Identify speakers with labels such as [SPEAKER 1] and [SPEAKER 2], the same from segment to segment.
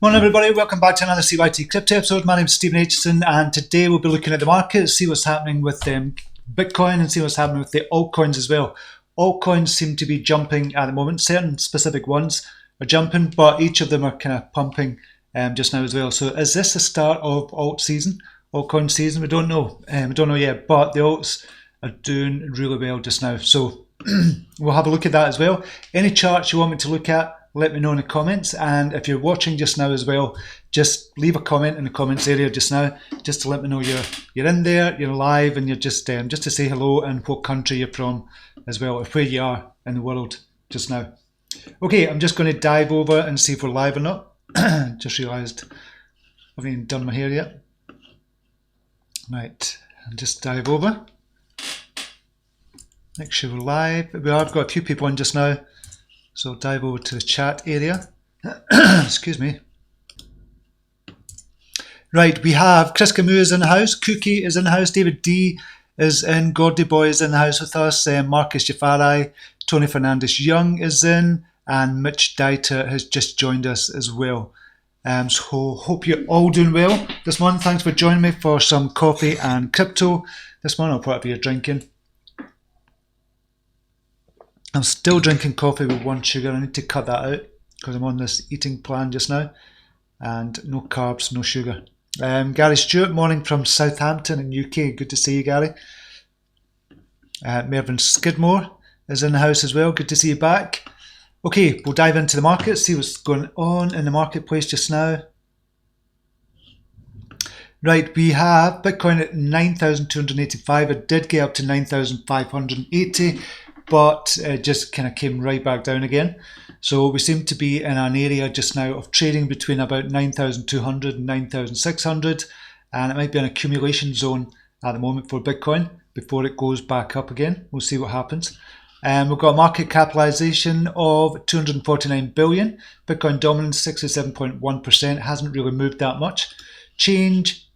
[SPEAKER 1] Morning everybody, welcome back to another CYT-Crypto episode. My name is Stephen Aitchison and today we'll be looking at the market, see what's happening with Bitcoin and see what's happening with the altcoins as well. Altcoins seem to be jumping at the moment, certain specific ones are jumping, but each of them are kind of pumping just now as well. So is this the start of altcoin season? We don't know. We don't know yet, but the alts are doing really well just now. So we'll have a look at that as well. Any charts you want me to look at, let me know in the comments, and if you're watching just now as well, just leave a comment in the comments area just now, just to let me know you're in there, you're live, and you're just to say hello and what country you're from as well, or where you are in the world just now. Okay, I'm just going to dive over and see if we're live or not. Just realised I haven't even done my hair yet. Right, I'll just dive over. Make sure we're live. We have got a few people in just now. So dive over to the chat area. Excuse me. Right, we have Chris Camus is in the house, Cookie is in the house, David D is in, Gordy Boy is in the house with us, Marcus Jafari, Tony Fernandez Young is in, and Mitch Dieter has just joined us as well. So hope you're all doing well this morning. Thanks for joining me for some coffee and crypto this morning, or whatever you're drinking. I'm still drinking coffee with 1 sugar. I need to cut that out because I'm on this eating plan just now, and no carbs, no sugar. Gary Stewart, morning from Southampton in UK. Good to see you, Gary. Mervyn Skidmore is in the house as well. Good to see you back. Okay, we'll dive into the market, see what's going on in the marketplace just now. Right, we have Bitcoin at 9,285. It did get up to 9,580. But it just kind of came right back down again. So we seem to be in an area just now of trading between about 9,200 and 9,600, and it might be an accumulation zone at the moment for Bitcoin before it goes back up again. We'll see what happens. We've got a market capitalization of 249 billion. Bitcoin dominance 67.1%, hasn't really moved that much. Change.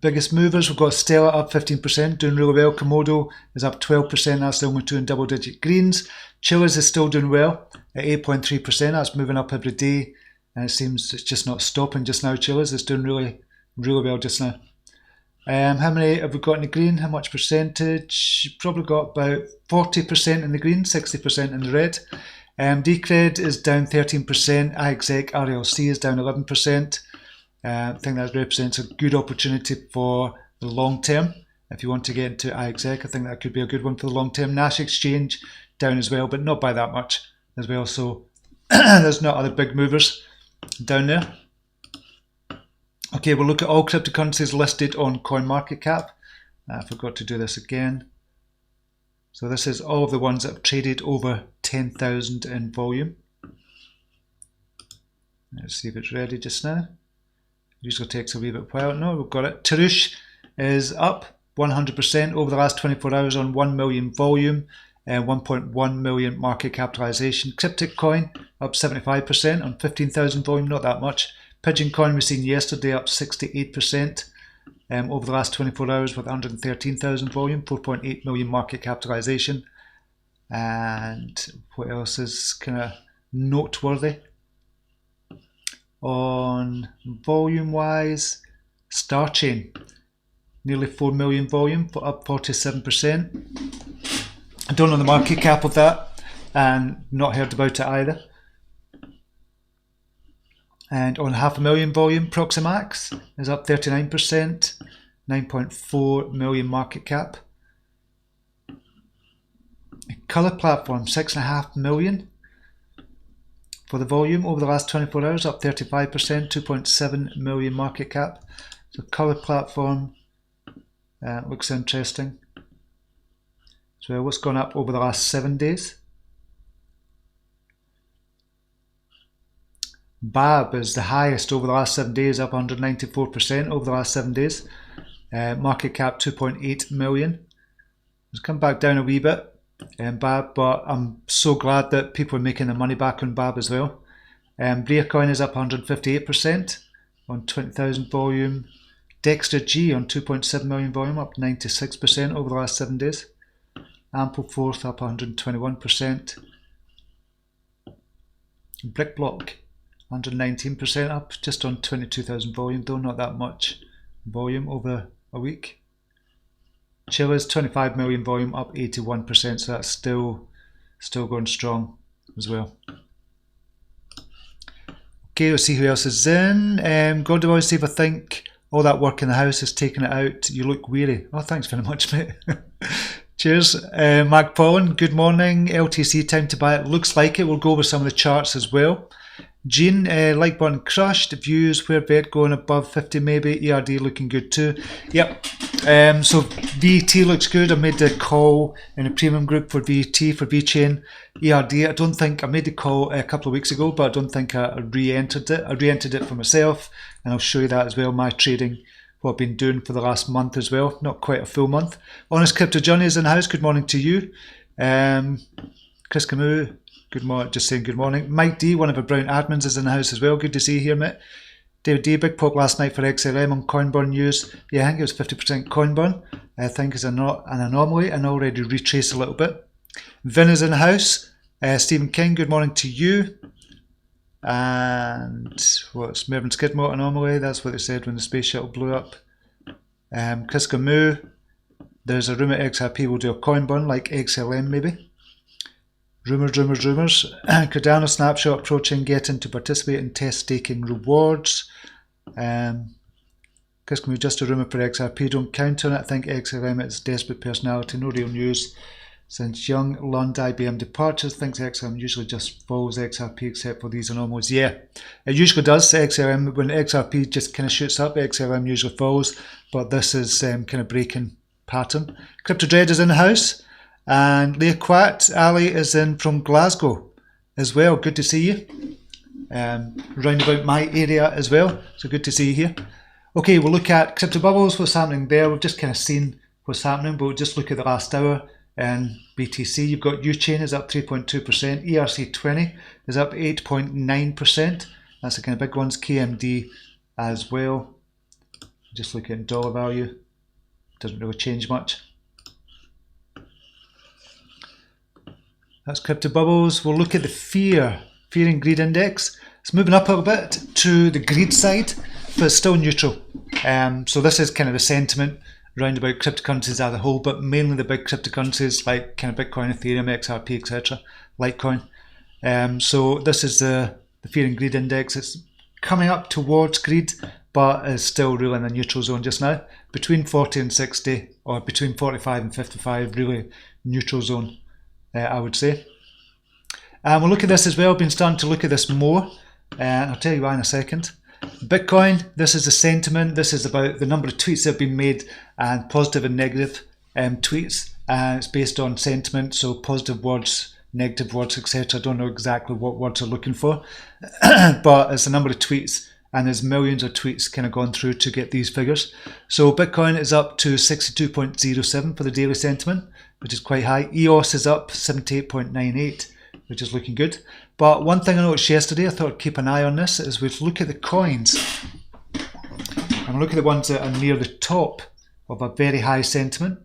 [SPEAKER 1] Biggest movers, we've got Stellar up 15%, doing really well. Komodo is up 12%, that's the only two in double-digit greens. Chillers is still doing well at 8.3%, that's moving up every day, and it seems it's just not stopping just now. Chillers is doing really well just now. How many have we got in the green? How much percentage? Probably got about 40% in the green, 60% in the red. Decred is down 13%, iExec RLC is down 11%. I think that represents a good opportunity for the long term. If you want to get into iExec, I think that could be a good one for the long term. Nash Exchange down as well, but not by that much as well. So there's not other big movers down there. Okay, we'll look at all cryptocurrencies listed on CoinMarketCap. I forgot to do this again. So this is all of the ones that have traded over 10,000 in volume. Let's see if it's ready just now. Usually takes a wee bit while. No, we've got it. Tarush is up 100% over the last 24 hours on 1 million volume and 1.1 million market capitalization. Cryptic Coin up 75% on 15,000 volume, not that much. Pigeon Coin we seen yesterday up 68% over the last 24 hours with 113,000 volume, 4.8 million market capitalization. And what else is kind of noteworthy? On volume wise, StarChain nearly 4 million volume, up 47%. I don't know the market cap of that and not heard about it either. And on 500,000 volume, Proximax is up 39%, 9.4 million market cap. Color Platform 6.5 million. For the volume over the last 24 hours, up 35%, 2.7 million market cap. So Color Platform looks interesting. So what's gone up over the last 7 days? BAB is the highest over the last 7 days, up 194% over the last 7 days. Market cap 2.8 million. It's come back down a wee bit. BAB, but I'm so glad that people are making their money back on BAB as well. Bria Coin is up 158% on 20,000 volume. Dexter G on 2.7 million volume, up 96% over the last 7 days. Ampleforth up 121%. BrickBlock 119% up, just on 22,000 volume though, not that much volume over a week. Chile's 25 million volume, up 81%, so that's still going strong as well. Okay, let's see who else is in. Godboy, see if I think all that work in the house has taken it out. You look weary. Oh, thanks very much, mate. Cheers. Mark Paulin, good morning. LTC, time to buy it. Looks like it. We'll go over some of the charts as well. Gene, like button crushed. Views, where bet going above 50 maybe. ERD looking good too. Yep. So VET looks good. I made the call in a premium group for VET, for VeChain. ERD, I don't think, I made the call a couple of weeks ago, but I don't think I re-entered it. I re-entered it for myself, and I'll show you that as well, my trading, what I've been doing for the last month as well. Not quite a full month. Honest Crypto Johnny is in the house. Good morning to you. Chris Camus, good morning. Just saying good morning. Mike D, one of our brown admins, is in the house as well. Good to see you here, mate. David D, big pop last night for XLM on Coinburn news. Yeah, I think it was 50% Coinburn. I think it's an anomaly and already retraced a little bit. Vin is in the house. Stephen King, good morning to you. And what's Mervyn Skidmore anomaly? That's what they said when the space shuttle blew up. Chris Camus, there's a rumour XRP will do a Coinburn like XLM maybe. Rumours. Cardano snapshot approaching, getting to participate in test staking rewards. Chris Camus, just a rumour for XRP, don't count on it. I think XLM is desperate personality, no real news. Since Young Lund IBM departures, thinks XLM usually just follows XRP except for these anomalies. Yeah, it usually does. XLM, when XRP just kind of shoots up, XLM usually follows, but this is kind of breaking pattern. Crypto Dread is in the house. And Leah Quat, Ali is in from Glasgow as well. Good to see you. Round about my area as well. So good to see you here. Okay, we'll look at crypto bubbles, what's happening there. We've just kind of seen what's happening, but we'll just look at the last hour. And BTC, you've got UChain is up 3.2%. ERC20 is up 8.9%. That's the kind of big ones. KMD as well. Just look at dollar value. Doesn't really change much. That's crypto bubbles. We'll look at the fear and greed index. It's moving up a little bit to the greed side, but it's still neutral. So this is kind of the sentiment around about cryptocurrencies as a whole, but mainly the big cryptocurrencies like kind of Bitcoin, Ethereum, XRP, etc., Litecoin. So this is the fear and greed index. It's coming up towards greed, but is still really in the neutral zone just now. Between 40 and 60, or between 45 and 55, really neutral zone. I would say. We'll look at this as well. I've been starting to look at this more. I'll tell you why in a second. Bitcoin, this is the sentiment. This is about the number of tweets that have been made and positive and negative tweets. It's based on sentiment, so positive words, negative words, etc. I don't know exactly what words are looking for, but it's the number of tweets, and there's millions of tweets kind of gone through to get these figures. So Bitcoin is up to 62.07 for the daily sentiment, which is quite high. EOS is up 78.98, which is looking good. But one thing I noticed yesterday, I thought I'd keep an eye on this, is we look at the coins. And look at the ones that are near the top of a very high sentiment.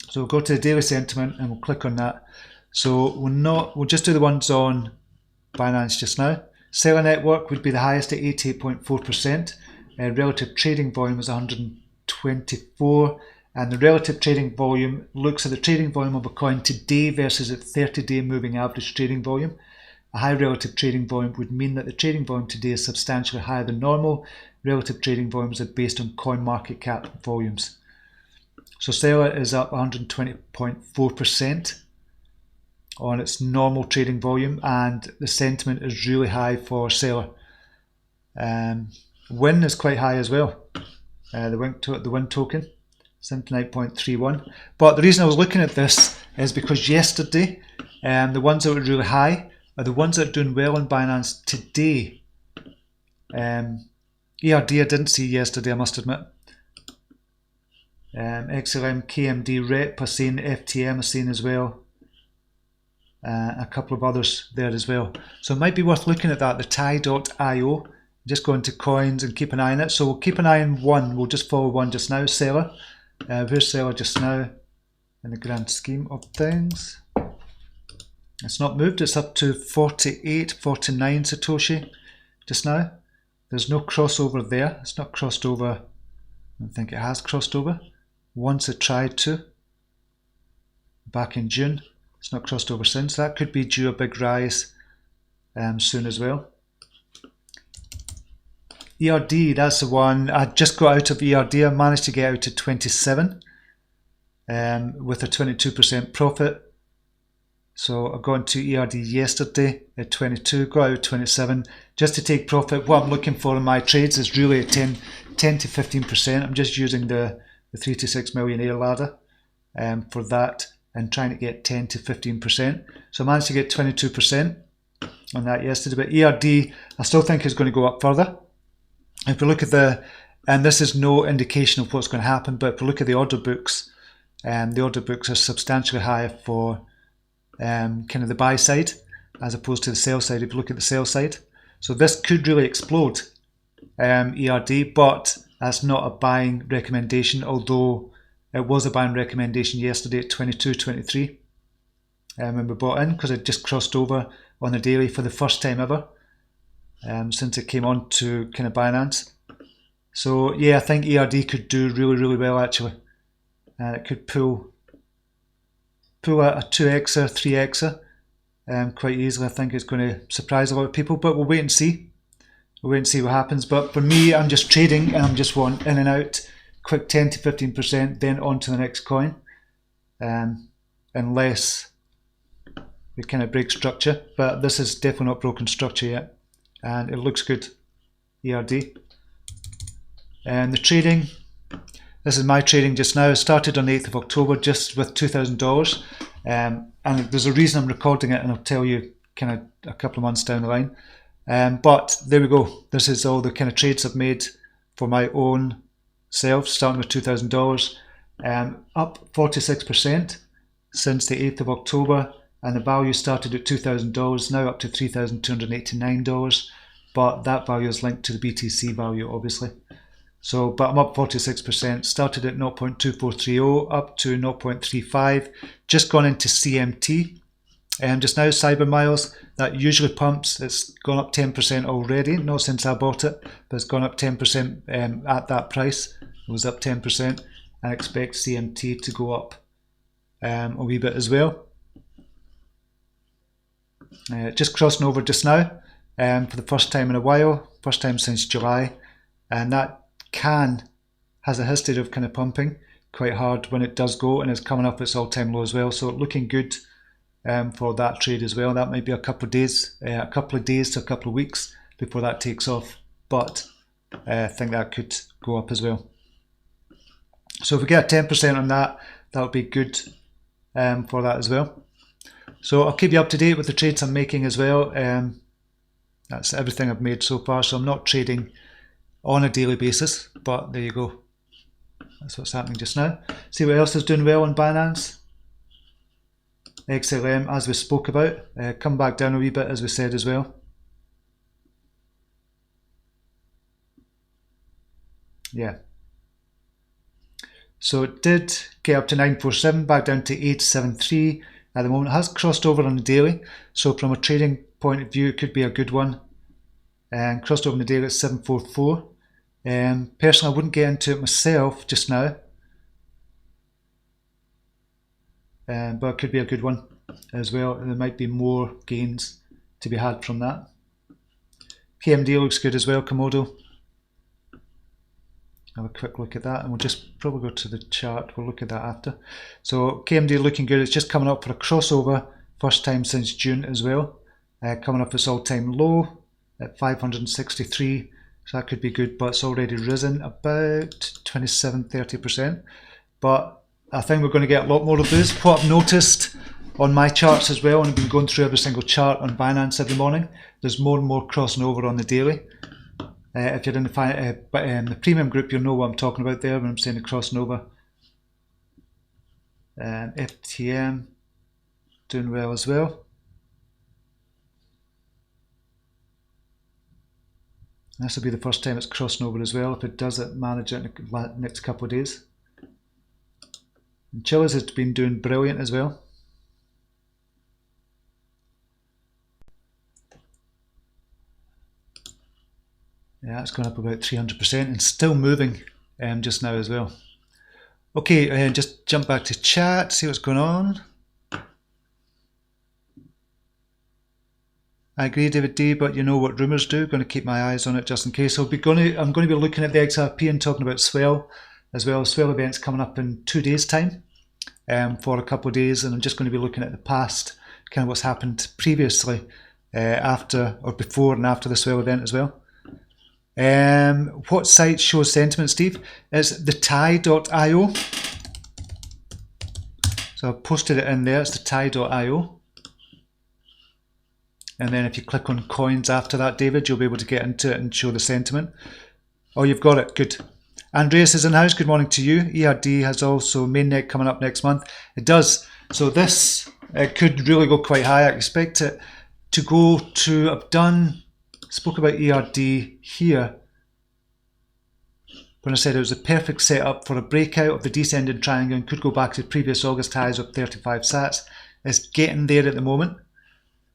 [SPEAKER 1] So we'll go to the daily sentiment and we'll click on that. So we'll just do the ones on Binance just now. Seller network would be the highest at 88.4%. Relative trading volume is 124. And the relative trading volume looks at the trading volume of a coin today versus its 30-day moving average trading volume. A high relative trading volume would mean that the trading volume today is substantially higher than normal. Relative trading volumes are based on coin market cap volumes. So Stellar is up 120.4% on its normal trading volume, and the sentiment is really high for Stellar. Win is quite high as well. The Win token. 79.31. But the reason I was looking at this is because yesterday, the ones that were really high are the ones that are doing well on Binance today. ERD I didn't see yesterday, I must admit. XLM, KMD, REP, I've seen, FTM I've seen as well. A couple of others there as well. So it might be worth looking at that, the Tie.io. Just go into coins and keep an eye on it. So we'll keep an eye on one. We'll just follow one just now, Seller. Where's Seller just now in the grand scheme of things? It's not moved, it's up to 48, 49 Satoshi just now. There's no crossover there, it's not crossed over. I don't think it has crossed over. Once it tried to, back in June. It's not crossed over since. That could be due a big rise soon as well. ERD, that's the one. I just got out of ERD. I managed to get out to 27 with a 22% profit. So I got into ERD yesterday at 22, got out at 27 just to take profit. What I'm looking for in my trades is really a 10 to 15%. I'm just using the 3 to 6 millionaire ladder for that and trying to get 10 to 15%. So I managed to get 22% on that yesterday. But ERD, I still think is going to go up further. If we look at and this is no indication of what's going to happen, but if we look at the order books are substantially higher for kind of the buy side as opposed to the sell side if you look at the sell side. So this could really explode ERD, but that's not a buying recommendation, although it was a buying recommendation yesterday at 22.23 when we bought in, because it just crossed over on the daily for the first time ever since it came on to kind of Binance. So yeah, I think ERD could do really, really well actually. It could pull a 2xer, 3xer quite easily. I think it's going to surprise a lot of people, but we'll wait and see. We'll wait and see what happens. But for me, I'm just trading and I'm just want in and out, quick 10 to 15%, then on to the next coin, unless we kind of break structure. But this is definitely not broken structure yet, and it looks good. ERD. And the trading, this is my trading just now. I started on the 8th of October just with $2,000. And there's a reason I'm recording it, and I'll tell you kind of a couple of months down the line. But there we go. This is all the kind of trades I've made for my own self, starting with $2,000. Up 46% since the 8th of October. And the value started at $2,000, now up to $3,289. But that value is linked to the BTC value, obviously. So, but I'm up 46%, started at 0.2430 up to 0.35, just gone into CMT. And just now, Cyber Miles, that usually pumps, it's gone up 10% already, not since I bought it, but it's gone up 10% at that price. It was up 10%. I expect CMT to go up a wee bit as well. Just crossing over just now for the first time in a while, first time since July, and that has a history of kind of pumping quite hard when it does go, and it's coming up its all-time low as well. So looking good for that trade as well. That might be a couple of days to a couple of weeks before that takes off, but I think that could go up as well. So if we get 10% on that, that would be good for that as well. So I'll keep you up to date with the trades I'm making as well. That's everything I've made so far. So I'm not trading on a daily basis, but there you go. That's what's happening just now. See what else is doing well on Binance. XLM, as we spoke about, come back down a wee bit as we said as well. Yeah. So it did get up to 947, back down to 873 at the moment. It has crossed over on the daily, so from a trading point of view, it could be a good one. And crossed over on the daily at 744. Personally, I wouldn't get into it myself just now, but it could be a good one as well. There might be more gains to be had from that. KMD looks good as well, Komodo. Have a quick look at that, and we'll just probably go to the chart. We'll look at that after. So KMD looking good. It's just coming up for a crossover, first time since June as well. Coming up its all-time low at 563. So that could be good, but it's already risen about 27-30%. But I think we're going to get a lot more of those. What I've noticed on my charts as well, and I've been going through every single chart on Binance every morning, there's more and more crossing over on the daily. If you're in the premium group, you'll know what I'm talking about there when I'm saying the crossing over. FTM doing well as well. This will be the first time it's crossing over as well. If it does it, manage it in the next couple of days. And Chili's has been doing brilliant as well. Yeah, it's gone up about 300% and still moving just now as well. Okay, just jump back to chat, see what's going on. I agree, David D, but you know what rumours do. Going to keep my eyes on it just in case. I'm going to be looking at the XRP and talking about Swell as well. Swell events coming up in 2 days' time for a couple of days, and I'm just going to be looking at the past, kind of what's happened previously, after or before and after the Swell event as well. What site shows sentiment, Steve? It's the tie.io. So I've posted it in there. It's the tie.io. And then if you click on coins after that, David, you'll be able to get into it and show the sentiment. Oh, you've got it. Good. Andreas is in house. Good morning to you. ERD has also mainnet coming up next month. It does. So this could really go quite high. I expect it to go to, spoke about ERD here when I said it was a perfect setup for a breakout of the descending triangle and could go back to previous August highs of 35 sats. It's getting there at the moment.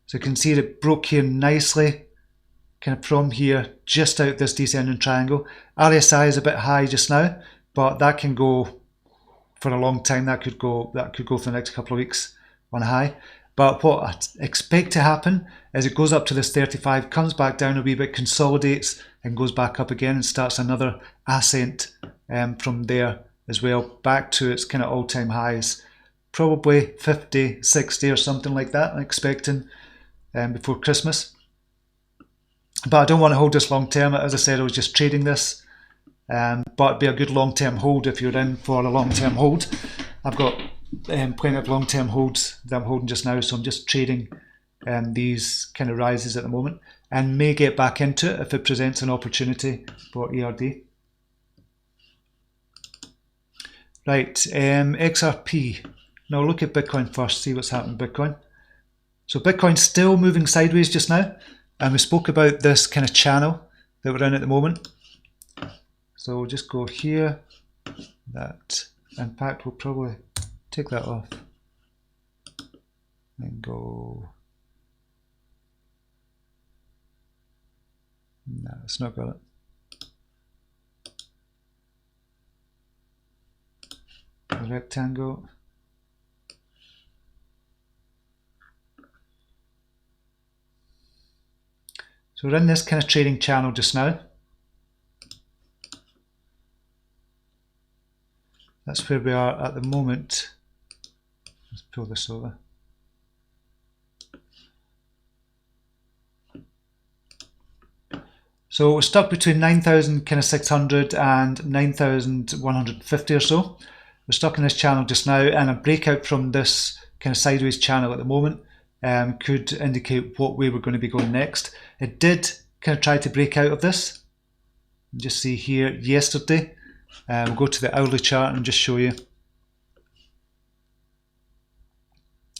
[SPEAKER 1] So you can see it broke here nicely, kind of from here, just out this descending triangle. RSI is a bit high just now, but that can go for a long time. That could go for the next couple of weeks on a high. But what I expect to happen is it goes up to this 35, comes back down a wee bit, consolidates, and goes back up again and starts another ascent from there as well, back to its kind of all-time highs. Probably 50, 60 or something like that, I'm expecting before Christmas. But I don't want to hold this long term. As I said, I was just trading this, but it'd be a good long-term hold if you're in for a long-term hold. I've got plenty of long-term holds that I'm holding just now, so I'm just trading these kind of rises at the moment and may get back into it if it presents an opportunity for ERD. Right, XRP. Now look at Bitcoin first, see what's happening with Bitcoin. So Bitcoin's still moving sideways just now, and we spoke about this kind of channel that we're in at the moment. So we'll just go here. That, in fact, we'll probably take that off and go. No, it's not got it. The rectangle. So we're in this kind of trading channel just now. That's where we are at the moment. Let's pull this over. So we're stuck between 9,600 and 9,150 or so. We're stuck in this channel just now, and a breakout from this kind of sideways channel at the moment could indicate what way we're going to be going next. It did kind of try to break out of this. Just see here yesterday. We'll go to the hourly chart and just show you.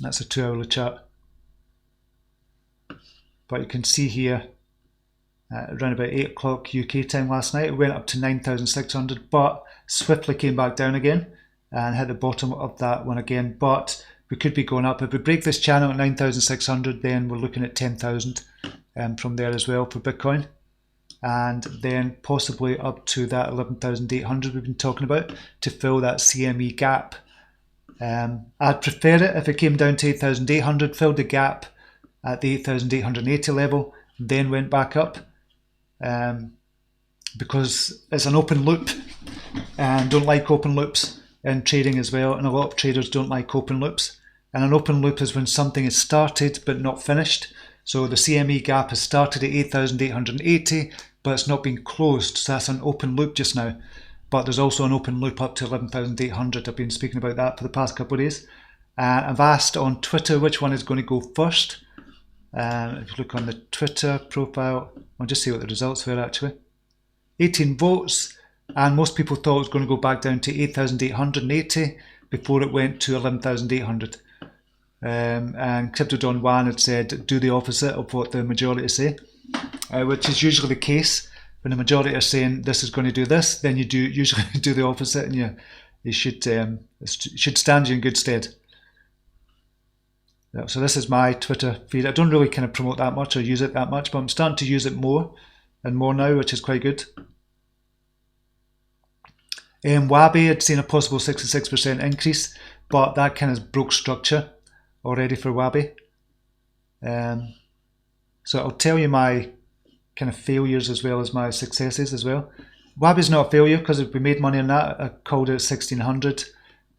[SPEAKER 1] That's a 2-hourly chart. But you can see here around about 8 o'clock UK time last night, it went up to 9,600, but swiftly came back down again and hit the bottom of that one again. But we could be going up. If we break this channel at 9,600, then we're looking at 10,000 from there as well for Bitcoin. And then possibly up to that 11,800 we've been talking about to fill that CME gap. I'd prefer it if it came down to 8,800, filled the gap at the 8,880 level, then went back up. Because it's an open loop and don't like open loops in trading as well, and a lot of traders don't like open loops. And an open loop is when something is started but not finished. So the CME gap has started at 8,880, but it's not been closed, so that's an open loop just now. But there's also an open loop up to 11,800. I've been speaking about that for the past couple of days. I've asked on Twitter which one is going to go first. If you look on the Twitter profile, I'll just see what the results were actually. 18 votes, and most people thought it was going to go back down to 8,880 before it went to 11,800. And Crypto Don Juan had said do the opposite of what the majority say, which is usually the case. When the majority are saying this is going to do this, then you usually do the opposite, and you should stand you in good stead. So this is my Twitter feed. I don't really kind of promote that much or use it that much, but I'm starting to use it more and more now, which is quite good. Wabi had seen a possible 66% increase, but that kind of broke structure already for Wabi. So I'll tell you my kind of failures as well as my successes as well. Wabi's not a failure because we made money on that. I called it 1600.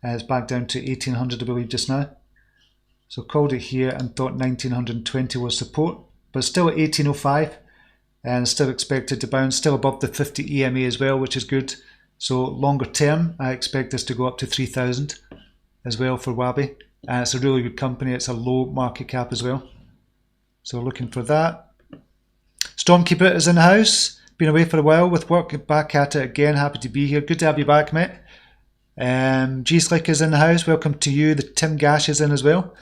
[SPEAKER 1] It's back down to 1800, I believe, just now. So called it here and thought 1920 was support, but still at 1805 and still expected to bounce, still above the 50 EMA as well, which is good. So longer term, I expect this to go up to 3000 as well for Wabi. And it's a really good company. It's a low market cap as well. So looking for that. Stormkeeper is in the house. Been away for a while with work, back at it again. Happy to be here. Good to have you back, mate. G-Slick is in the house. Welcome to you. The Tim Gash is in as well.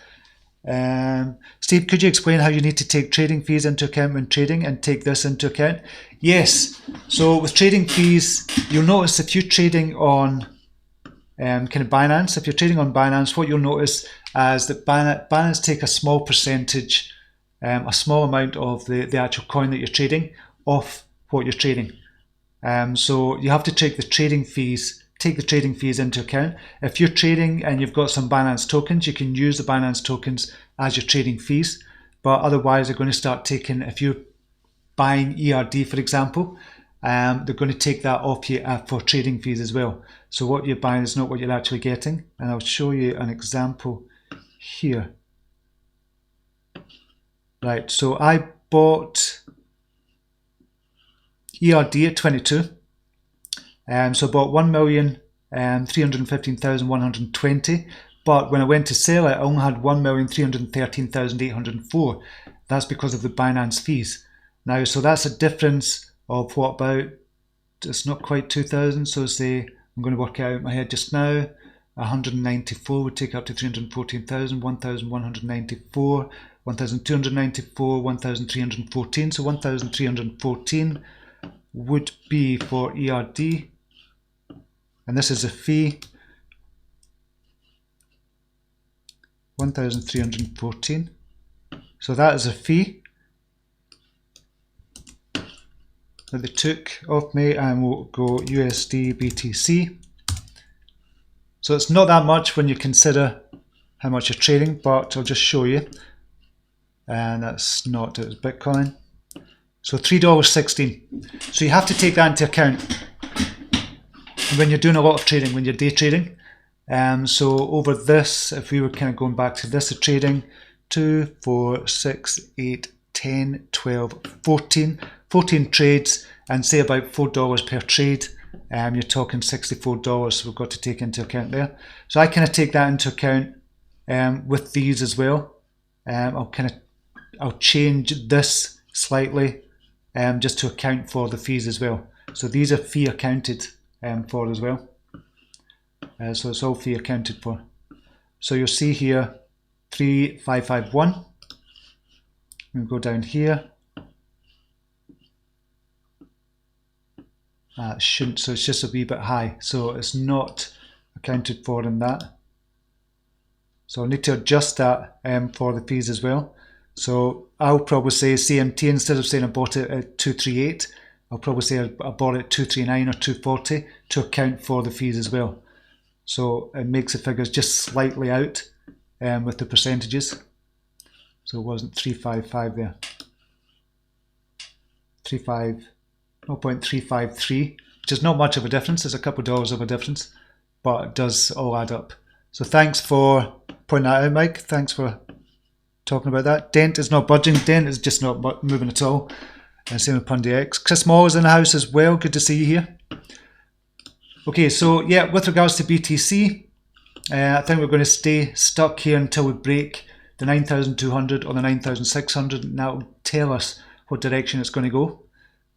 [SPEAKER 1] Steve, could you explain how you need to take trading fees into account when trading and take this into account? Yes. So with trading fees, you'll notice if you're trading on kind of Binance, if you're trading on Binance, what you'll notice is that Binance take a small percentage, a small amount of the actual coin that you're trading off what you're trading. So you have to take the trading fees into account. If you're trading and you've got some Binance tokens, you can use the Binance tokens as your trading fees, but otherwise they're going to start taking, if you're buying ERD for example, they're going to take that off you for trading fees as well. So what you're buying is not what you're actually getting, and I'll show you an example here. Right, so I bought ERD at 22. So I bought 1,315,120, but when I went to sell it, I only had 1,313,804. That's because of the Binance fees. Now, so that's a difference of what, about, it's not quite 2,000, so say, I'm going to work it out in my head just now, 194 would take up to 314,000, 1,194, 1,294, 1,314, so 1,314 would be for ERD. And this is a fee, 1,314. So that is a fee that they took off me, and we'll go USD BTC. So it's not that much when you consider how much you're trading, but I'll just show you. And that's not, it was Bitcoin. So $3.16. So you have to take that into account when you're doing a lot of trading, when you're day trading. So over this, if we were kind of going back to this, of trading 2, 4, 6, 8, 10, 12, 14 trades, and say about $4 per trade, you're talking $64. So we've got to take into account there. So I kind of take that into account with these as well. I'll change this slightly just to account for the fees as well. So these are fee accounted for as well. So it's all fee accounted for. So you'll see here 3551. We'll go down here. Shouldn't, so it's just a wee bit high. So it's not accounted for in that. So I need to adjust that for the fees as well. So I'll probably say CMT, instead of saying I bought it at 238, I'll probably say I bought it at 239 or 240 to account for the fees as well. So it makes the figures just slightly out with the percentages. So it wasn't 355 there. 0.353, which is not much of a difference. There's a couple of dollars of a difference, but it does all add up. So thanks for pointing that out, Mike. Thanks for talking about that. Dent is not budging. Dent is just not moving at all. Same with Pundy X. Chris Moll is in the house as well. Good to see you here. Okay, so yeah, with regards to BTC, I think we're going to stay stuck here until we break the 9,200 or the 9,600, and that will tell us what direction it's going to go.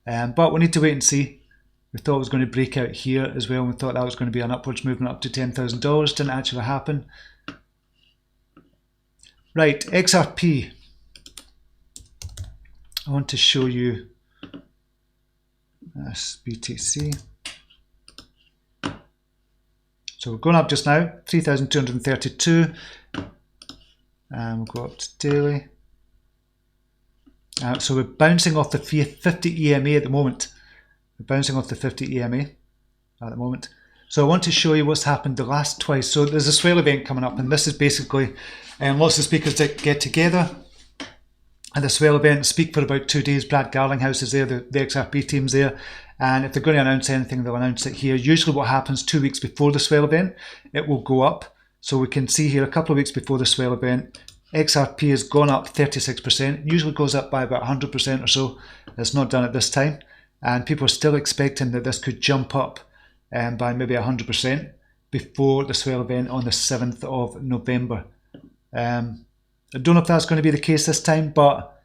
[SPEAKER 1] But we need to wait and see. We thought it was going to break out here as well, and we thought that was going to be an upwards movement up to $10,000. Didn't actually happen. Right, XRP. I want to show you this BTC. So we're going up just now, 3,232, and we'll go up to daily. So we're bouncing off the 50 EMA at the moment. We're bouncing off the 50 EMA at the moment. So I want to show you what's happened the last twice. So there's a swell event coming up, and this is basically lots of speakers that get together at the swell event, speak for about 2 days. Brad Garlinghouse is there, the XRP team's there, and if they're going to announce anything, they'll announce it here. Usually what happens 2 weeks before the swell event, it will go up. So we can see here a couple of weeks before the swell event, XRP has gone up 36%. It usually goes up by about 100% or so. It's not done at this time, and people are still expecting that this could jump up by maybe 100% before the swell event on the 7th of November. I don't know if that's going to be the case this time, but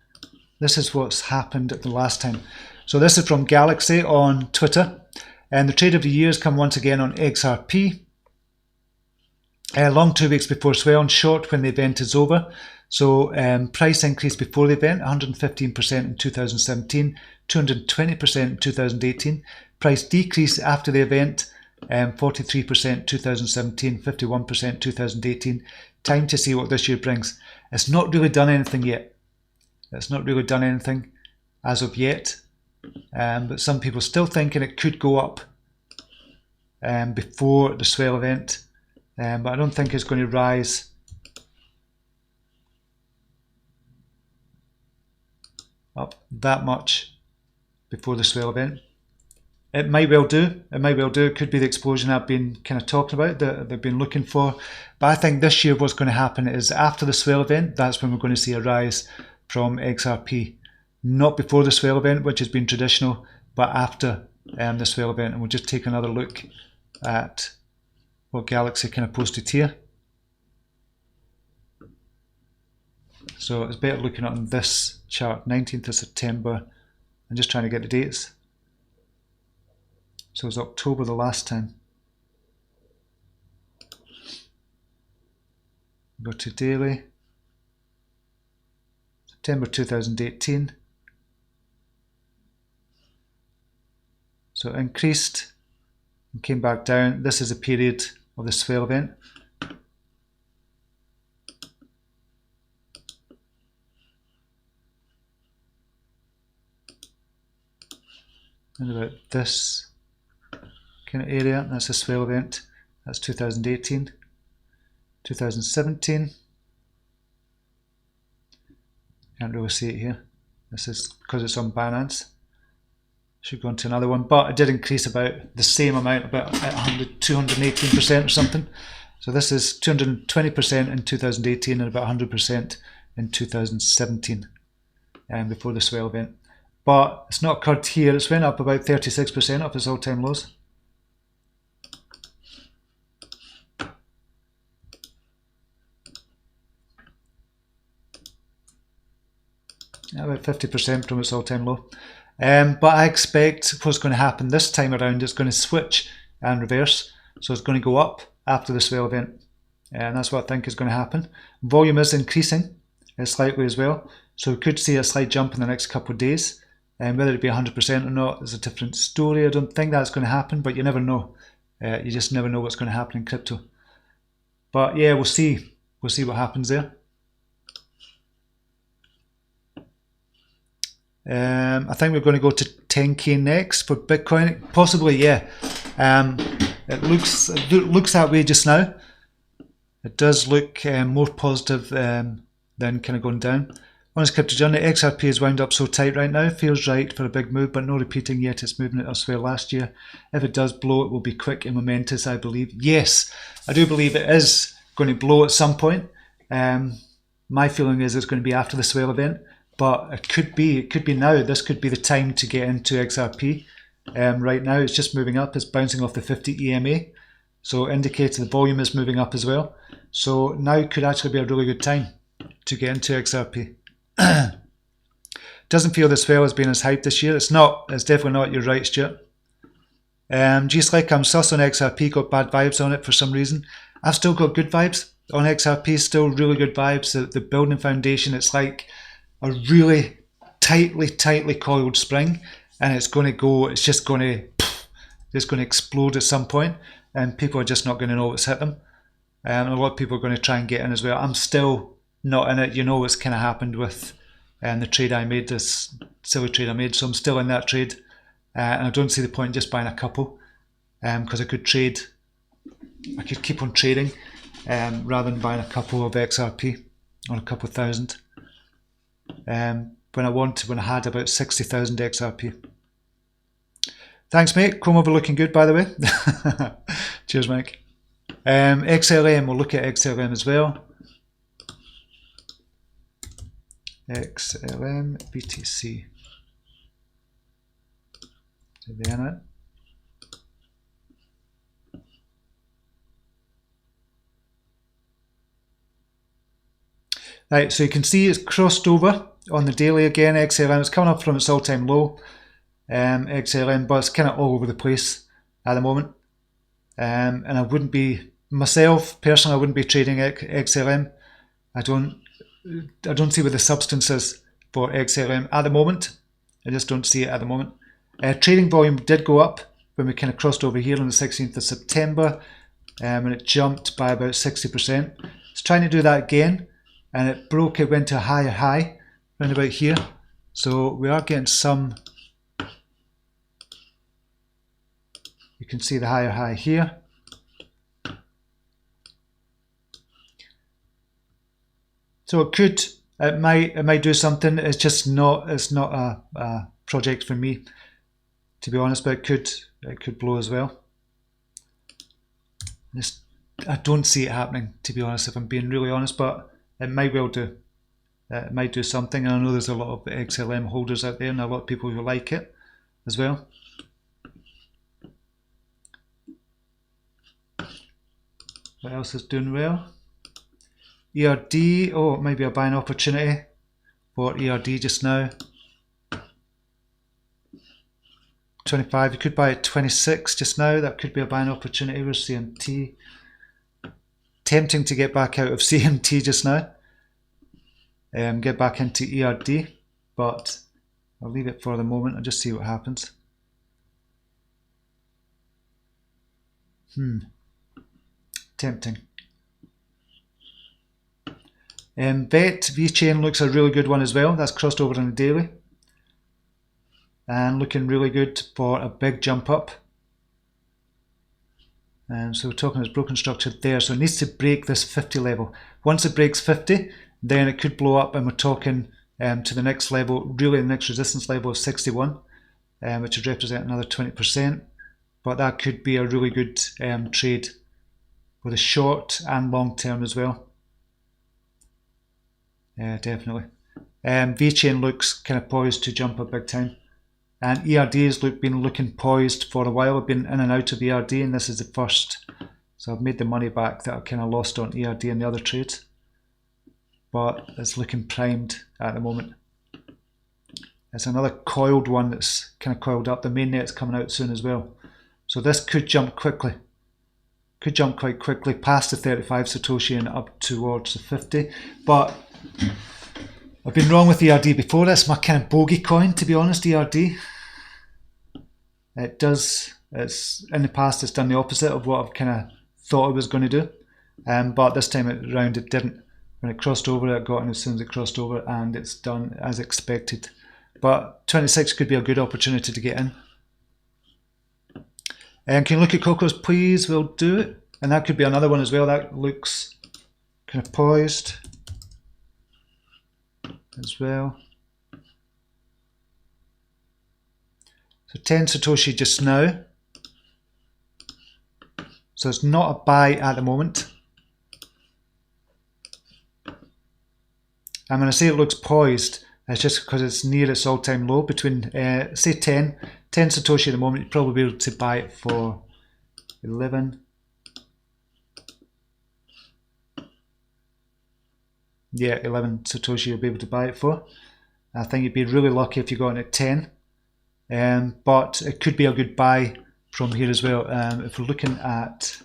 [SPEAKER 1] this is what's happened the last time. So this is from Galaxy on Twitter, and the trade of the year has come once again on XRP. Long 2 weeks before swell, and short when the event is over. So price increase before the event, 115% in 2017, 220% in 2018. Price decrease after the event, 43% 2017, 51% 2018. Time to see what this year brings. It's not really done anything yet. It's not really done anything as of yet. But some people still thinking it could go up before the swell event. But I don't think it's going to rise up that much before the swell event. It might well do. It might well do. It could be the explosion I've been kind of talking about that they've been looking for. But I think this year what's going to happen is after the swell event, that's when we're going to see a rise from XRP. Not before the swell event, which has been traditional, but after the swell event. And we'll just take another look at what Galaxy kind of posted here. So it's better looking at on this chart, 19th of September. I'm just trying to get the dates. So it was October the last time. Go to daily. September 2018. So it increased and came back down. This is a period of the swell event. And about this kind of area, that's a swell event. That's 2018, 2017. Can't really see it here. This is because it's on Binance. Should go into another one, but it did increase about the same amount, about 218% or something. So this is 220% in 2018 and about 100% in 2017, before the swell event. But it's not occurred here. It's went up about 36% off its all-time lows. About 50% from its all-time low. But I expect what's going to happen this time around is going to switch and reverse. So it's going to go up after the swell event. And that's what I think is going to happen. Volume is increasing slightly as well. So we could see a slight jump in the next couple of days. And whether it be 100% or not is a different story. I don't think that's going to happen, but you never know. You just never know what's going to happen in crypto. But yeah, we'll see. We'll see what happens there. I think we're going to go to 10k next for Bitcoin. Possibly, yeah. It looks that way just now. It does look more positive than kind of going down. Honest Crypto Journey, XRP is wound up so tight right now. Feels right for a big move, but no repeating yet. It's moving it elsewhere last year. If it does blow, it will be quick and momentous, I believe. Yes, I do believe it is going to blow at some point. My feeling is it's going to be after the swell event, but it could be now. This could be the time to get into XRP. Right now, it's just moving up. It's bouncing off the 50 EMA, so indicates the volume is moving up as well. So now could actually be a really good time to get into XRP. Doesn't feel the swell has been as hyped this year. It's not. It's definitely not. You're right, Stuart. Just like I'm sus on XRP, got bad vibes on it for some reason. I've still got good vibes on XRP. Still really good vibes. The building foundation. It's like a really tightly coiled spring, and it's going to go. It's just going to explode at some point, and people are just not going to know what's hit them. And a lot of people are going to try and get in as well. I'm still not in it. You know what's kind of happened with and the trade I made, this silly trade I made, so I'm still in that trade, and I don't see the point in just buying a couple, because I could keep on trading rather than buying a couple of XRP or a couple of thousand. When I had about 60,000 XRP. Thanks, mate. Comb over looking good, by the way. Cheers, Mike. XLM, we'll look at XLM as well. XLM BTC. Right, so you can see it's crossed over on the daily again. XLM, it's coming up from its all-time low. XLM, but it's kind of all over the place at the moment. And I wouldn't be, myself personally, I wouldn't be trading XLM. I don't see what the substance is for XLM at the moment. I just don't see it at the moment. Trading volume did go up when we kind of crossed over here on the 16th of September, and it jumped by about 60%. It's trying to do that again, and it broke, it went to a higher high around about here. So we are getting some, you can see the higher high here. So it might do something. It's just not, it's not a project for me, to be honest, but it could blow as well. I don't see it happening, to be honest, if I'm being really honest, but it might well do. It might do something, and I know there's a lot of XLM holders out there and a lot of people who like it as well. What else is doing well? ERD, oh, maybe a buying opportunity for ERD just now. 25, you could buy at 26 just now. That could be a buying opportunity with CMT. Tempting to get back out of CMT just now. Get back into ERD, but I'll leave it for the moment and just see what happens. Tempting. VET, VChain looks a really good one as well. That's crossed over on the daily. And looking really good for a big jump up. And so we're talking it's broken structure there. So it needs to break this 50 level. Once it breaks 50, then it could blow up, and we're talking to the next level, really the next resistance level of 61, which would represent another 20%. But that could be a really good trade for the short and long term as well. Yeah, definitely. VChain looks kind of poised to jump up big time. And ERD has been looking poised for a while. I've been in and out of ERD, and this is the first. So I've made the money back that I kind of lost on ERD and the other trades. But it's looking primed at the moment. It's another coiled one that's kind of coiled up. The mainnet's coming out soon as well. So this could jump quickly. Could jump quite quickly past the 35 Satoshi and up towards the 50. But I've been wrong with ERD before. That's my kind of bogey coin, to be honest, ERD. It's in the past it's done the opposite of what I've kind of thought it was going to do. But this time around it didn't. When it crossed over, it got in as soon as it crossed over, and it's done as expected. But 26 could be a good opportunity to get in. And can you look at Cocos, please? We'll do it. And that could be another one as well. That looks kind of poised as well. So 10 Satoshi just now. So it's not a buy at the moment. And when I say it looks poised, it's just because it's near its all-time low between, say 10 Satoshi at the moment. You'd probably be able to buy it for 11. Yeah, 11 Satoshi you'll be able to buy it for. I think you'd be really lucky if you got it at 10. But it could be a good buy from here as well. If we're looking at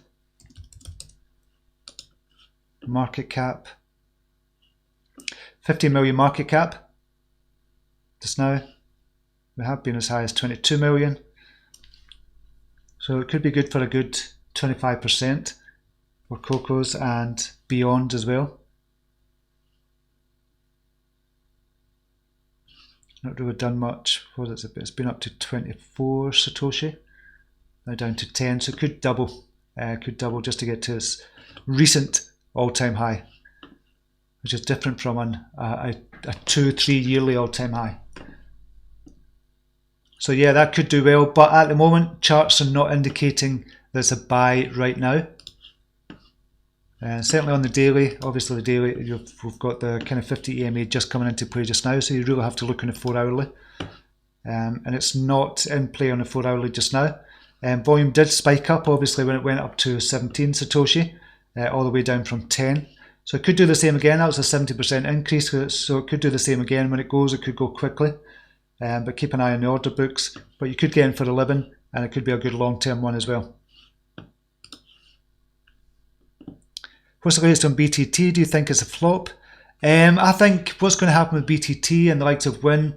[SPEAKER 1] market cap, 50 million market cap just now. We have been as high as 22 million. So it could be good for a good 25% for Cocos and beyond as well. Not really done much. What is it? It's been up to 24 Satoshi. Now down to 10, so it could double. Could double just to get to its recent all-time high, which is different from a 2-3 yearly all-time high. So yeah, that could do well, but at the moment charts are not indicating there's a buy right now. Certainly on the daily, obviously the daily, we've got the kind of 50 EMA just coming into play just now, so you really have to look on the 4 hourly. And it's not in play on the 4 hourly just now. Volume did spike up, obviously, when it went up to 17 Satoshi, all the way down from 10. So it could do the same again. That was a 70% increase, so it could do the same again. When it goes, it could go quickly. But keep an eye on the order books. But you could get in for 11, and it could be a good long-term one as well. What's the latest on BTT? Do you think it's a flop? I think what's going to happen with BTT and the likes of Win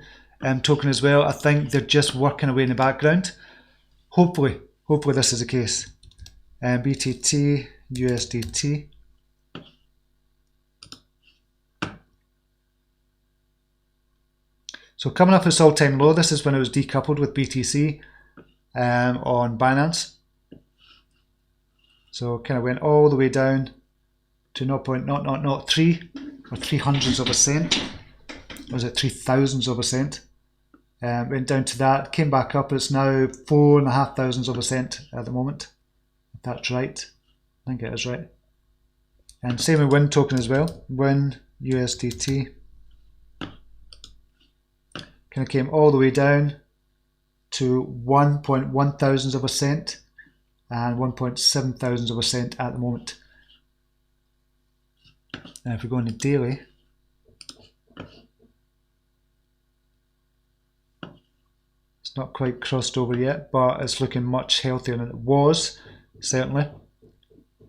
[SPEAKER 1] token as well, I think they're just working away in the background. Hopefully this is the case. BTT, USDT. So coming off its all-time low, this is when it was decoupled with BTC on Binance. So it kind of went all the way down to 0.0003 or 300ths of a cent. Or was it 3,000ths of a cent? Went down to that, came back up. It's now 4,500ths of a cent at the moment. If that's right. I think it is right. And same with Win token as well. Win USDT. Kind of came all the way down to 1.1 thousandths of a cent and 1.7 thousandths of a cent at the moment. Now if we go on the daily, it's not quite crossed over yet, but it's looking much healthier than it was, certainly.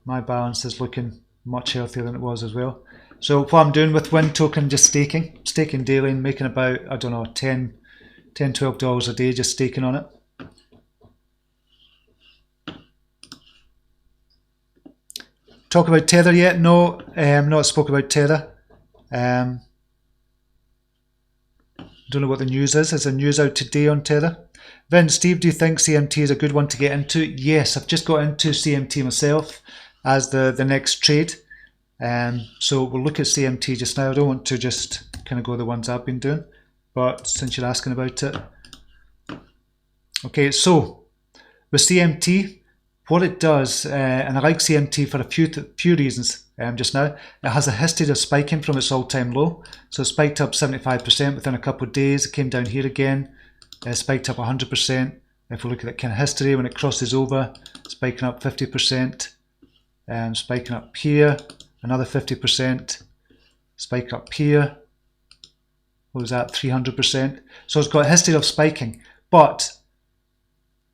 [SPEAKER 1] My balance is looking much healthier than it was as well. So what I'm doing with Win token, just staking daily and making about, I don't know, $10-12 a day just staking on it. Talk about Tether yet? No, not spoke about Tether. Don't know what the news is. Is there news out today on Tether? Vince, Steve, do you think CMT is a good one to get into? Yes, I've just got into CMT myself as the next trade. So we'll look at CMT just now. I don't want to just kind of go the ones I've been doing, but since you're asking about it. Okay, so with CMT, what it does, and I like CMT for a few reasons just now, it has a history of spiking from its all-time low. So it spiked up 75% within a couple of days. It came down here again, spiked up 100%. If we look at that kind of history, when it crosses over, spiking up 50%, spiking up here, another 50%, spike up here. What was that? 300%. So it's got a history of spiking, but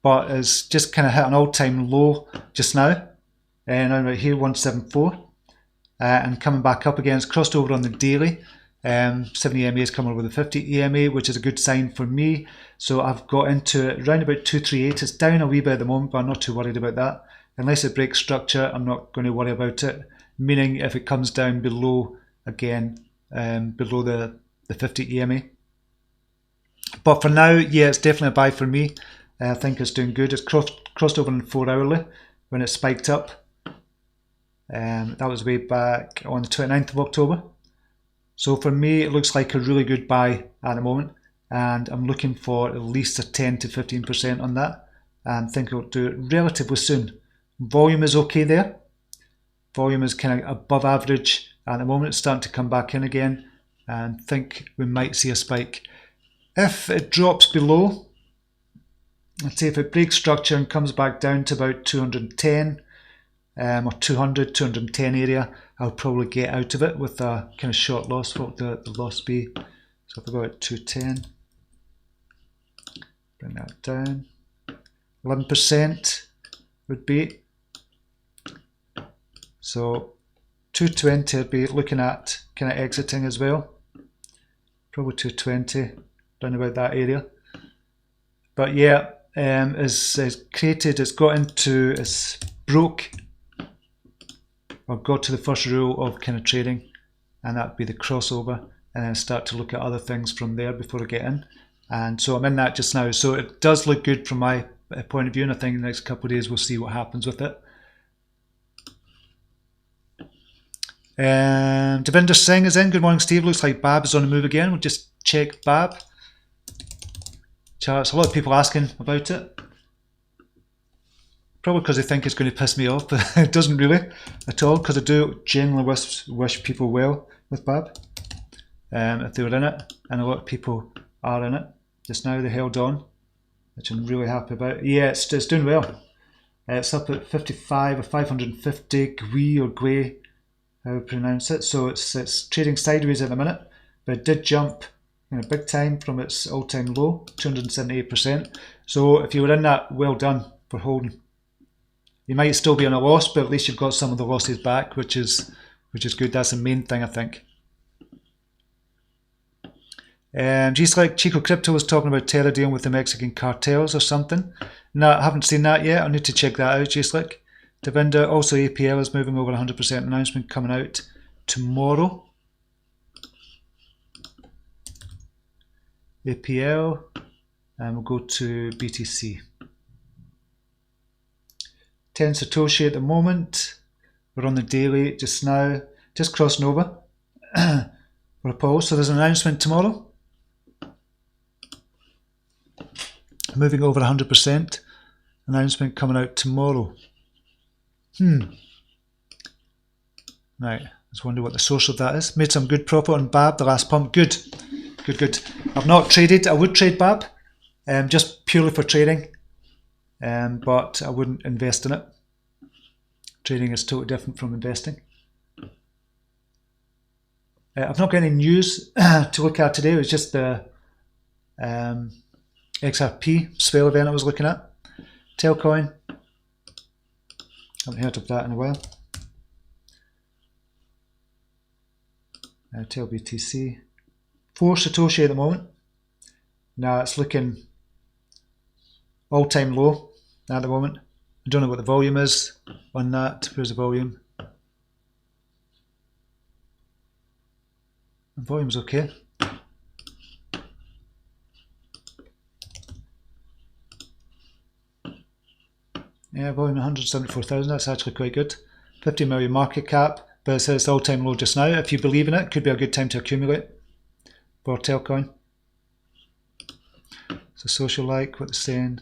[SPEAKER 1] it's just kind of hit an all-time low just now, and now right here 174, and coming back up again. It's crossed over on the daily. 70 EMA is coming over the 50 EMA, which is a good sign for me. So I've got into it around about 238. It's down a wee bit at the moment, but I'm not too worried about that. Unless it breaks structure, I'm not going to worry about it. Meaning if it comes down below again, below the 50 EMA. But for now, yeah, it's definitely a buy for me. I think it's doing good. It's crossed over in 4 hourly when it spiked up. That was way back on the 29th of October. So for me, it looks like a really good buy at the moment, and I'm looking for at least a 10 to 15% on that, and think I'll do it relatively soon. Volume is okay there. Volume is kind of above average at the moment. It's starting to come back in again, and think we might see a spike. If it drops below, let's say if it breaks structure and comes back down to about 210 or 210 area, I'll probably get out of it with a kind of short loss. What would the loss be? So if I go at 210, bring that down, 11% would be. So 220 I'd be looking at kind of exiting as well. Probably 220, down about that area. But yeah, it's created, it's got into, it's broke, or got to the first rule of kind of trading, and that'd be the crossover. and then start to look at other things from there before I get in. And so I'm in that just now. So it does look good from my point of view, and I think in the next couple of days we'll see what happens with it. Devinder Singh is in. Good morning, Steve. Looks like Bab is on the move again. We'll just check Bab charts. A lot of people asking about it. Probably because they think it's going to piss me off, but it doesn't really at all, because I do generally wish people well with Bab if they were in it, and a lot of people are in it. Just now they held on, which I'm really happy about. Yeah, it's doing well. It's up at 55 or 550 Gui or Gui, how we pronounce it. So it's trading sideways at the minute, but it did jump big time from its all-time low, 278%. So if you were in that, well done for holding. You might still be on a loss, but at least you've got some of the losses back, which is good. That's the main thing, I think. Just like Chico Crypto was talking about Terra dealing with the Mexican cartels or something. No, I haven't seen that yet. I need to check that out, just like. Devinder, also APL is moving over 100%. Announcement coming out tomorrow. APL, and we'll go to BTC. 10 Satoshi at the moment. We're on the daily just now, just crossing over for a pause. So there's an announcement tomorrow. Moving over 100%. Announcement coming out tomorrow. Right, let's wonder what the source of that is. Made some good profit on Bab, the last pump. Good. I've not traded. I would trade Bab, just purely for trading, but I wouldn't invest in it. Trading is totally different from investing. I've not got any news to look at today. It was just the XRP swell event I was looking at. Tailcoin. Haven't heard of that in a while. Tail BTC. 4 Satoshi at the moment. Now it's looking all-time low at the moment. I don't know what the volume is on that. Where's the volume? The volume's okay. Yeah, volume 174,000. That's actually quite good. 50 million market cap, but it says it's all-time low just now. If you believe in it, could be a good time to accumulate for Tailcoin. So social like what they're saying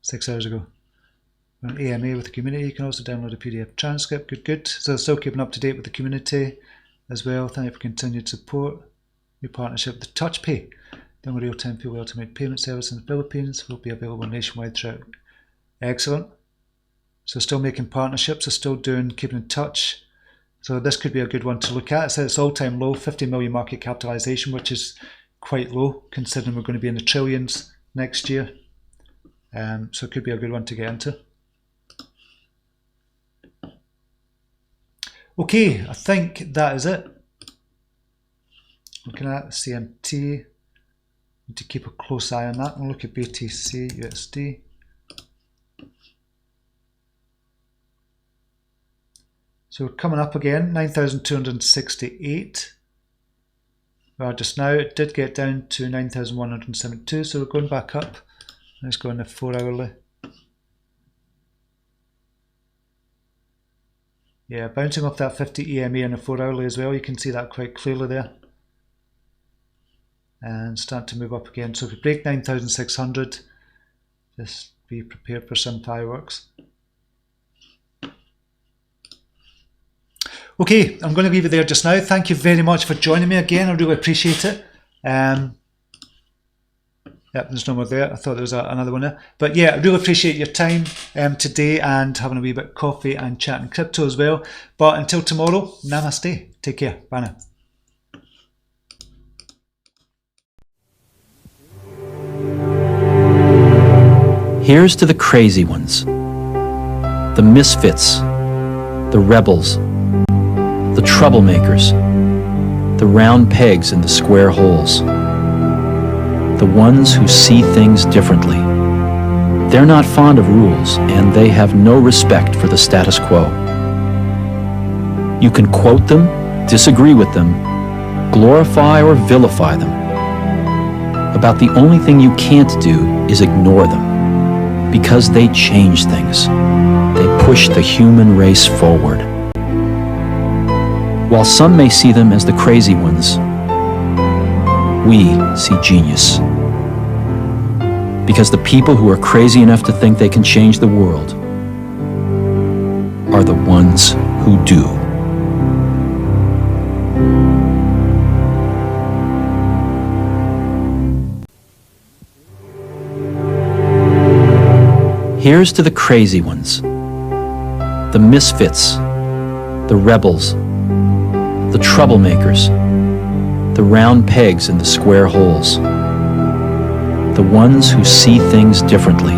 [SPEAKER 1] 6 hours ago. We're an AMA with the community. You can also download a PDF transcript. Good. So still keeping up to date with the community as well. Thank you for continued support. New partnership with TouchPay. Then with real-time fuel automated payment service in the Philippines will be available nationwide throughout. Excellent. So still making partnerships, so still keeping in touch. So this could be a good one to look at. It says it's all-time low, 50 million market capitalization, which is quite low considering we're going to be in the trillions next year. So it could be a good one to get into. Okay, I think that is it. Looking at the CMT, need to keep a close eye on that and look at BTC, USD. So we're coming up again, 9,268. Well, just now it did get down to 9,172, so we're going back up. Let's go in the 4 hourly. Yeah, bouncing off that 50 EMA in the 4 hourly as well. You can see that quite clearly there. And start to move up again. So if we break 9,600, just be prepared for some fireworks. Okay, I'm going to leave it there just now. Thank you very much for joining me again. I really appreciate it. Yep, there's no more there. I thought there was another one there. But yeah, I really appreciate your time today and having a wee bit of coffee and chatting crypto as well. But until tomorrow, namaste. Take care. Bye now.
[SPEAKER 2] Here's to the crazy ones, the misfits, the rebels, the troublemakers, the round pegs in the square holes, the ones who see things differently. They're not fond of rules, and they have no respect for the status quo. You can quote them, disagree with them, glorify or vilify them. About the only thing you can't do is ignore them, because they change things. They push the human race forward. While some may see them as the crazy ones, we see genius. Because the people who are crazy enough to think they can change the world are the ones who do. Here's to the crazy ones, the misfits, the rebels, the troublemakers, the round pegs in the square holes, the ones who see things differently.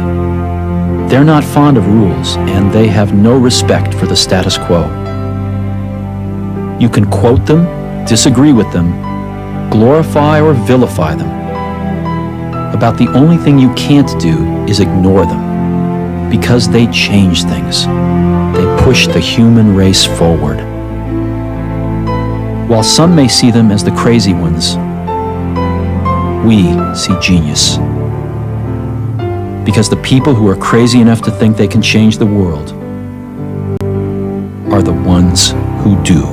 [SPEAKER 2] They're not fond of rules, and they have no respect for the status quo. You can quote them, disagree with them, glorify or vilify them. About the only thing you can't do is ignore them, because they change things. They push the human race forward. While some may see them as the crazy ones, we see genius. Because the people who are crazy enough to think they can change the world are the ones who do.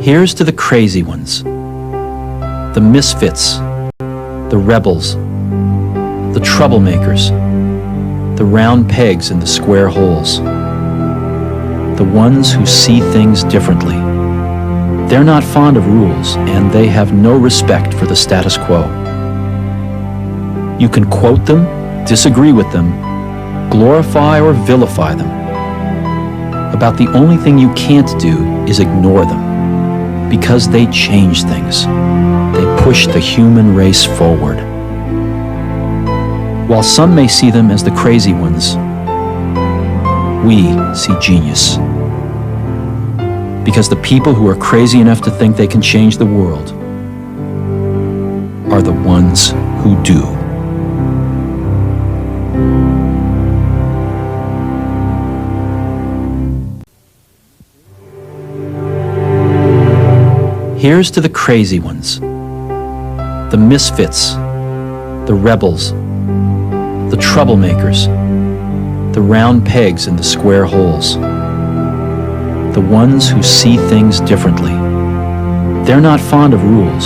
[SPEAKER 2] Here's to the crazy ones, the misfits, the rebels, the troublemakers, the round pegs in the square holes, the ones who see things differently. They're not fond of rules, and they have no respect for the status quo. You can quote them, disagree with them, glorify or vilify them. About the only thing you can't do is ignore them, because they change things. They push the human race forward. While some may see them as the crazy ones, we see genius. Because the people who are crazy enough to think they can change the world are the ones who do. Here's to the crazy ones, the misfits, the rebels, the troublemakers, the round pegs in the square holes, the ones who see things differently. They're not fond of rules,